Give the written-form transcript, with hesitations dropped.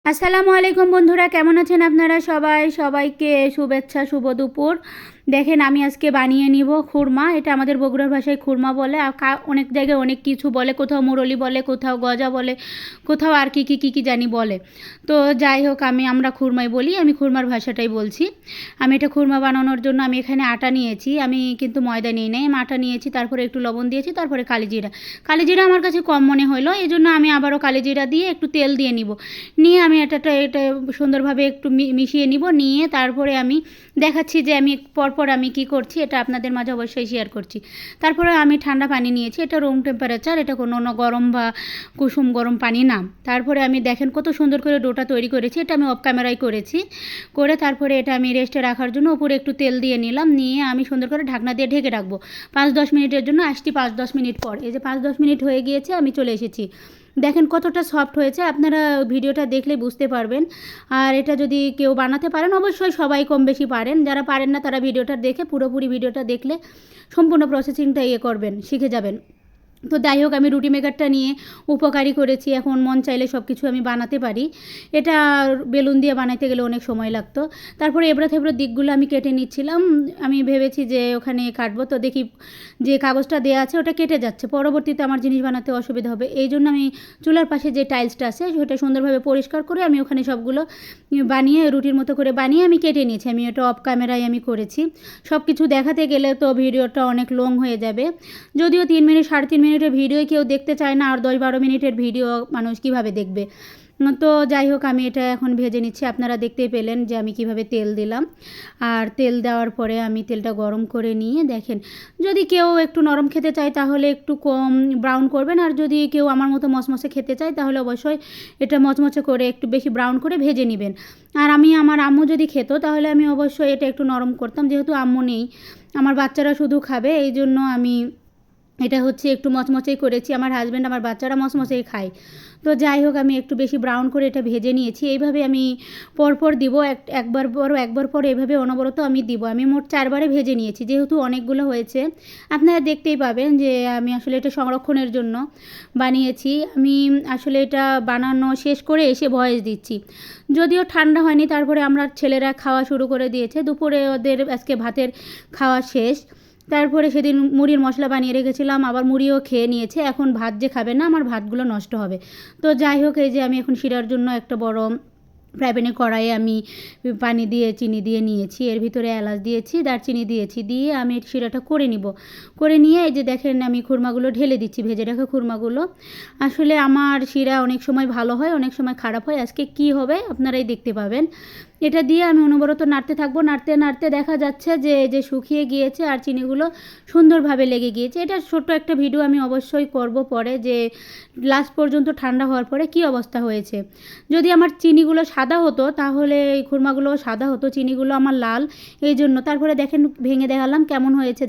আসসালামু আলাইকুম বন্ধুরা, কেমন আছেন আপনারা সবাই? সবাইকে শুভেচ্ছা, শুভ দুপুর। দেখেন আমি আজকে বানিয়ে নিব খুরমা। এটা আমাদের বগুড়ার ভাষায় খুরমা বলে। আর অনেক জায়গায় অনেক কিছু বলে, কোথাও মুরলি বলে, কোথাও গজা বলে, কোথাও আর কি জানি বলে। তো যাই হোক, আমরা খুরমাই বলি, আমি খুরমার ভাষাটাই বলছি। আমি এটা খুরমা বানানোর জন্য আমি এখানে আটা নিয়েছি, আমি কিন্তু ময়দা নিই নাই, আমি আটা নিয়েছি, তারপরে একটু লবণ দিয়েছি, তারপরে কালিজিরা। কালিজিরা আমার কাছে কম মনে হলো, এই জন্য আমি আবারও কালিজিরা দিয়ে একটু তেল দিয়ে নিব। নিয়ে আমি এটা সুন্দরভাবে একটু মিশিয়ে নিব। নিয়ে তারপরে আমি দেখাচ্ছি যে আমি পরপর আমি কি করছি, এটা আপনাদের মাঝে অবশ্যই শেয়ার করছি। তারপরে আমি ঠান্ডা পানি নিয়েছি, এটা রুম টেম্পারেচার, এটা কোনো গরম বা কুসুম গরম পানি না। তারপরে আমি দেখেন কত সুন্দর করে ডোটা তৈরি করেছি, এটা আমি অফ ক্যামেরায় করেছি। করে তারপরে এটা আমি রেস্টে রাখার জন্য উপরে একটু তেল দিয়ে নিলাম। নিয়ে আমি সুন্দর করে ঢাকনা দিয়ে ঢেকে রাখবো 5-10 মিনিটের জন্য। আসছি 5-10 মিনিট পর। এই যে 5-10 মিনিট হয়ে গিয়েছে, আমি চলে এসেছি। দেখেন কতটা সফট হয়েছে, আপনারা ভিডিওটা দেখলে বুঝতে পারবেন। আর এটা যদি কেউ বানাতে পারেন, অবশ্যই সবাই কম বেশি পারেন। যারা পারেন না তারা ভিডিওটা দেখে, পুরোপুরি ভিডিওটা দেখলে সম্পূর্ণ প্রসেসিংটা করবেন, শিখে যাবেন। তো যাই হোক, আমি রুটি মেকারটা নিয়ে উপকারী করেছি। এখন মন চাইলে সব কিছু আমি বানাতে পারি। এটা বেলুন দিয়ে বানাইতে গেলে অনেক সময় লাগতো। তারপরে এবড়ো থেবড়ো দিকগুলো আমি কেটে নিচ্ছিলাম। আমি ভেবেছি যে ওখানে কাটবো, তো দেখি যে কাগজটা দেওয়া আছে ওটা কেটে যাচ্ছে, পরবর্তীতে আমার জিনিস বানাতে অসুবিধা হবে। এই জন্য আমি চুলার পাশে যে টাইলসটা আছে সেটা সুন্দরভাবে পরিষ্কার করে আমি ওখানে সবগুলো বানিয়ে রুটির মতো করে বানিয়ে আমি কেটে নিয়েছি। আমি এটা অফ ক্যামেরায় আমি করেছি। সব কিছু দেখাতে গেলে তো ভিডিওটা অনেক লং হয়ে যাবে। যদিও 3 মিনিট 3.5 মিনিটের ভিডিও কেউ দেখতে চায় না, আর 10-12 মিনিটের ভিডিও মানুষ কীভাবে দেখবে। তো যাই হোক, আমি এটা এখন ভেজে নিচ্ছি। আপনারা দেখতেই পেলেন যে আমি কিভাবে তেল দিলাম। আর তেল দেওয়ার পরে আমি তেলটা গরম করে নিয়ে দেখেন, যদি কেউ একটু নরম খেতে চায় তাহলে একটু কম ব্রাউন করবেন, আর যদি কেউ আমার মতো মচমচে খেতে চায় তাহলে অবশ্যই এটা মচমচে করে একটু বেশি ব্রাউন করে ভেজে নেবেন। আর আমার আম্মু যদি খেত তাহলে আমি অবশ্যই এটা একটু নরম করতাম, যেহেতু আম্মু নেই, আমার বাচ্চারা শুধু খাবে, এই জন্য আমি এটা হচ্ছে একটু মচমচেই করেছি। আমার হাজব্যান্ড, আমার বাচ্চারা মচমচেই খায়। তো যাই হোক, আমি একটু বেশি ব্রাউন করে এটা ভেজে নিয়েছি। এইভাবে আমি পরপর দিব, একবার পর এভাবে অনবরত আমি দিব। আমি মোট 4বারে ভেজে নিয়েছি, যেহেতু অনেকগুলো হয়েছে। আপনারা দেখতেই পাবেন যে আমি আসলে এটা সংরক্ষণের জন্য বানিয়েছি। আমি আসলে এটা বানানো শেষ করে এসে ভয়েস দিচ্ছি। যদিও ঠান্ডা হয়নি, তারপরে আমরা ছেলেরা খাওয়া শুরু করে দিয়েছে। দুপুরে ওদের আজকে ভাতের খাওয়া শেষ। তারপরে সেদিন মুড়ির মশলা বানিয়ে রেখেছিলাম, আবার মুড়িও খেয়ে নিয়েছে। এখন ভাত যে খাবে না, আমার ভাতগুলো নষ্ট হবে। তো যাই হোক, এই যে আমি এখন শিরার জন্য একটা বড় ফ্রাই প্যানে কড়াইয়ে আমি পানি দিয়ে চিনি দিয়ে নিয়েছি, এর ভিতরে এলাচ দিয়েছি, দারচিনি দিয়েছি, দিয়ে আমি শিরাটা করে নিব। করে নিয়ে এই যে দেখেন আমি খুরমাগুলো ঢেলে দিচ্ছি, ভেজে রাখা খুরমাগুলো। আসলে আমার শিরা অনেক সময় ভালো হয়, অনেক সময় খারাপ হয়। আজকে কি হবে আপনারাই দেখতে পাবেন। এটা দিয়ে আমি অনবরত নাড়তে থাকবো। নাড়তে নাড়তে দেখা যাচ্ছে যে শুকিয়ে গিয়েছে আর চিনিগুলো সুন্দরভাবে লেগে গিয়েছে। এটা ছোট্ট একটা ভিডিও আমি অবশ্যই করব পরে, যে লাস্ট পর্যন্ত ঠান্ডা হওয়ার পরে কি অবস্থা হয়েছে। যদি আমার চিনিগুলো সাদা হতো তাহলে এই খুরমাগুলো সাদা হতো, চিনিগুলো আমার লাল, এই জন্য। তারপরে দেখেন ভেঙে দেখালাম কেমন হয়েছে।